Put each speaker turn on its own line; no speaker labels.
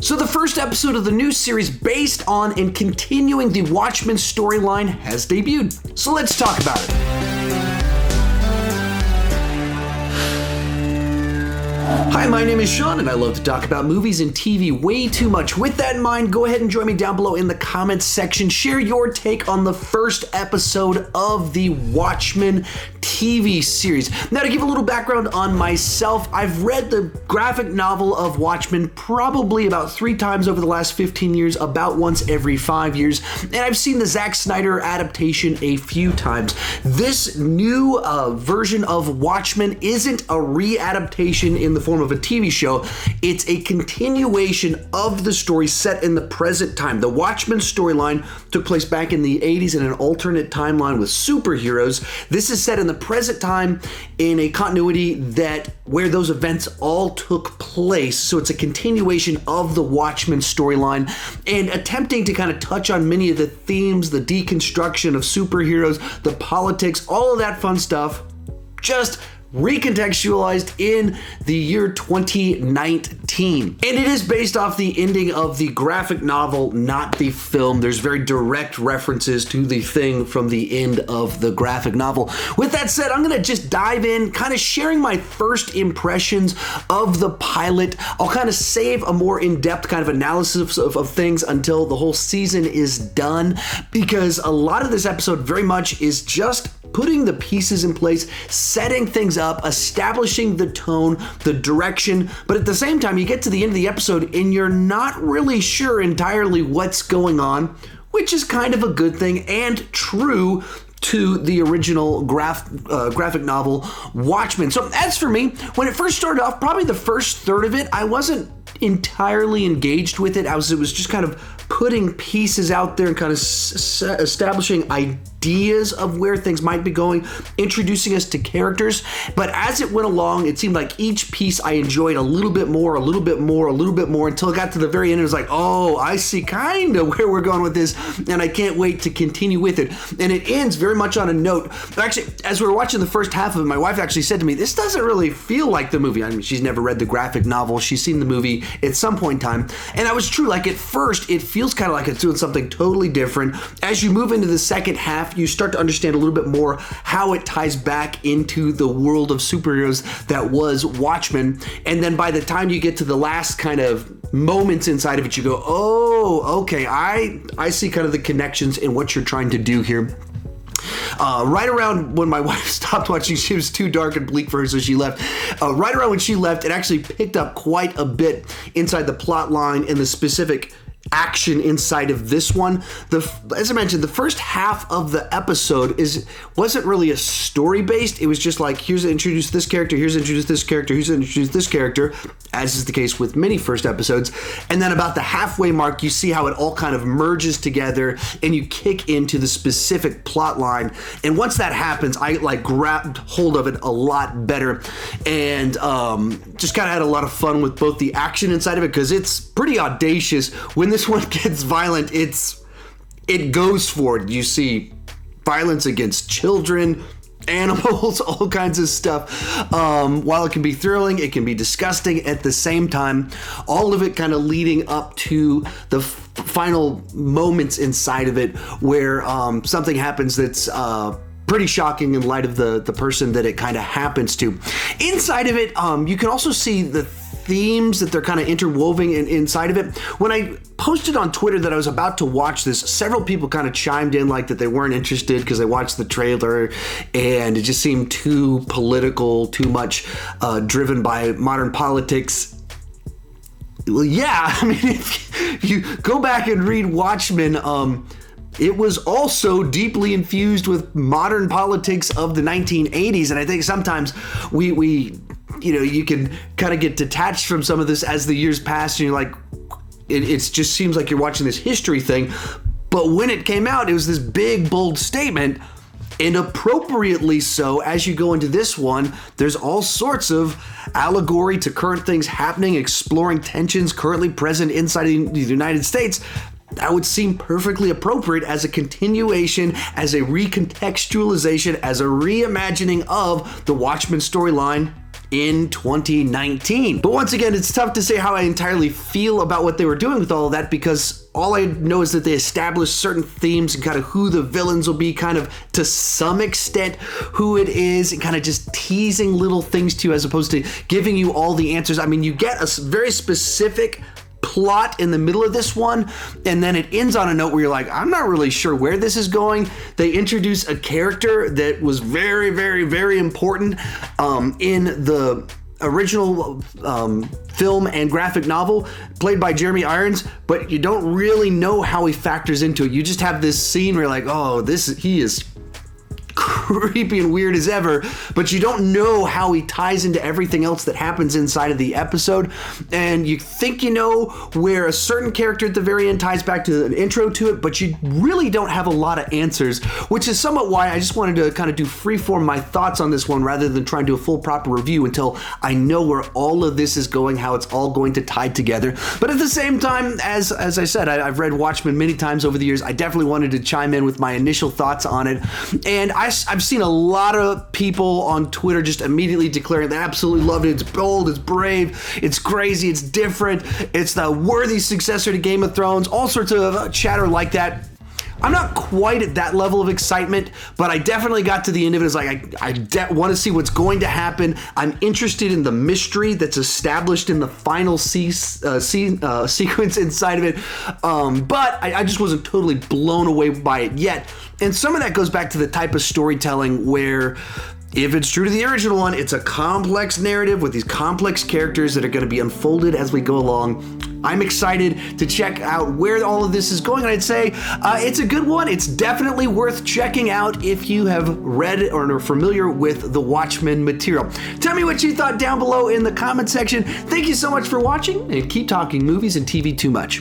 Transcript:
So the first episode of the new series based on and continuing the Watchmen storyline has debuted. So let's talk about it. Hi, my name is Sean, and I love to talk about movies and TV way too much. With that in mind, go ahead and join me down below in the comments section. Share your take on the first episode of the Watchmen TV series. Now, to give a little background on myself, I've read the graphic novel of Watchmen probably about 3 times over the last 15 years, about once every 5 years, and I've seen the Zack Snyder adaptation a few times. This new version of Watchmen isn't a re-adaptation in the form of a TV show. It's a continuation of the story set in the present time. The Watchmen storyline took place back in the 80s in an alternate timeline with superheroes. This is set in the present time in a continuity that where those events all took place. So it's a continuation of the Watchmen storyline and attempting to kind of touch on many of the themes, the deconstruction of superheroes, the politics, all of that fun stuff, just recontextualized in the year 2019. And it is based off the ending of the graphic novel, not the film. There's very direct references to the thing from the end of the graphic novel. With that said, I'm gonna just dive in, kind of sharing my first impressions of the pilot. I'll kind of save a more in-depth kind of analysis of things until the whole season is done, because a lot of this episode very much is just putting the pieces in place, setting things up, establishing the tone, the direction, but at the same time, you get to the end of the episode and you're not really sure entirely what's going on, which is kind of a good thing and true to the original graphic novel Watchmen. So as for me, when it first started off, probably the first third of it, I wasn't entirely engaged with it. It was just kind of putting pieces out there and kind of establishing ideas of where things might be going, introducing us to characters. But as it went along, it seemed like each piece I enjoyed a little bit more, until it got to the very end. It was like, oh, I see kind of where we're going with this, and I can't wait to continue with it. And it ends very much on a note. Actually, as we were watching the first half of it, my wife actually said to me, this doesn't really feel like the movie. I mean, she's never read the graphic novel. She's seen the movie at some point in time. And that was true. Like at first, it feels kind of like it's doing something totally different. As you move into the second half, you start to understand a little bit more how it ties back into the world of superheroes that was Watchmen. And then by the time you get to the last kind of moments inside of it, you go, oh, okay, I see kind of the connections in what you're trying to do here. Right around when my wife stopped watching, she was too dark and bleak for her, so she left. Right around when she left, it actually picked up quite a bit inside the plot line and the specific action inside of this one. As I mentioned, the first half of the episode wasn't really a story based. It was just like, here's introduce this character, here's introduce this character, here's introduce this character, as is the case with many first episodes. And then about the halfway mark, you see how it all kind of merges together and you kick into the specific plot line. And once that happens, I like grabbed hold of it a lot better and just kind of had a lot of fun with both the action inside of it, because it's pretty audacious. When this one gets violent, it goes for it. You see violence against children, animals, all kinds of stuff. While it can be thrilling, it can be disgusting at the same time. All of it kind of leading up to the final moments inside of it where something happens that's pretty shocking in light of the person that it kind of happens to. Inside of it, you can also see the themes that they're kind of interwoven inside of it. When I posted on Twitter that I was about to watch this, several people kind of chimed in like that they weren't interested because they watched the trailer and it just seemed too political, too much driven by modern politics. Well, yeah, I mean, if you go back and read Watchmen, it was also deeply infused with modern politics of the 1980s, and I think sometimes we you can kind of get detached from some of this as the years pass, and you're like, it just seems like you're watching this history thing. But when it came out, it was this big, bold statement, and appropriately so. As you go into this one, there's all sorts of allegory to current things happening, exploring tensions currently present inside the United States. That would seem perfectly appropriate as a continuation, as a recontextualization, as a reimagining of the Watchmen storyline in 2019. But once again, it's tough to say how I entirely feel about what they were doing with all of that, because all I know is that they established certain themes and kind of who the villains will be, kind of to some extent who it is, and kind of just teasing little things to you as opposed to giving you all the answers. I mean, you get a very specific plot in the middle of this one, and then it ends on a note where you're like, I'm not really sure where this is going. They introduce a character that was very, very, very important in the original film and graphic novel, played by Jeremy Irons, but you don't really know how he factors into it. You just have this scene where you're like, oh, he is creepy and weird as ever, but you don't know how he ties into everything else that happens inside of the episode. And you think you know where a certain character at the very end ties back to an intro to it, but you really don't have a lot of answers, which is somewhat why I just wanted to kind of do freeform my thoughts on this one rather than try and do a full proper review until I know where all of this is going, how it's all going to tie together. But at the same time, as I said, I've read Watchmen many times over the years. I definitely wanted to chime in with my initial thoughts on it, and I've seen a lot of people on Twitter just immediately declaring they absolutely loved it. It's bold, it's brave, it's crazy, it's different, it's the worthy successor to Game of Thrones, all sorts of chatter like that. I'm not quite at that level of excitement, but I definitely got to the end of it. It's like, I want to see what's going to happen. I'm interested in the mystery that's established in the final sequence inside of it. But I just wasn't totally blown away by it yet. And some of that goes back to the type of storytelling where, if it's true to the original one, it's a complex narrative with these complex characters that are going to be unfolded as we go along. I'm excited to check out where all of this is going, and I'd say it's a good one. It's definitely worth checking out if you have read or are familiar with the Watchmen material. Tell me what you thought down below in the comment section. Thank you so much for watching, and keep talking movies and TV too much.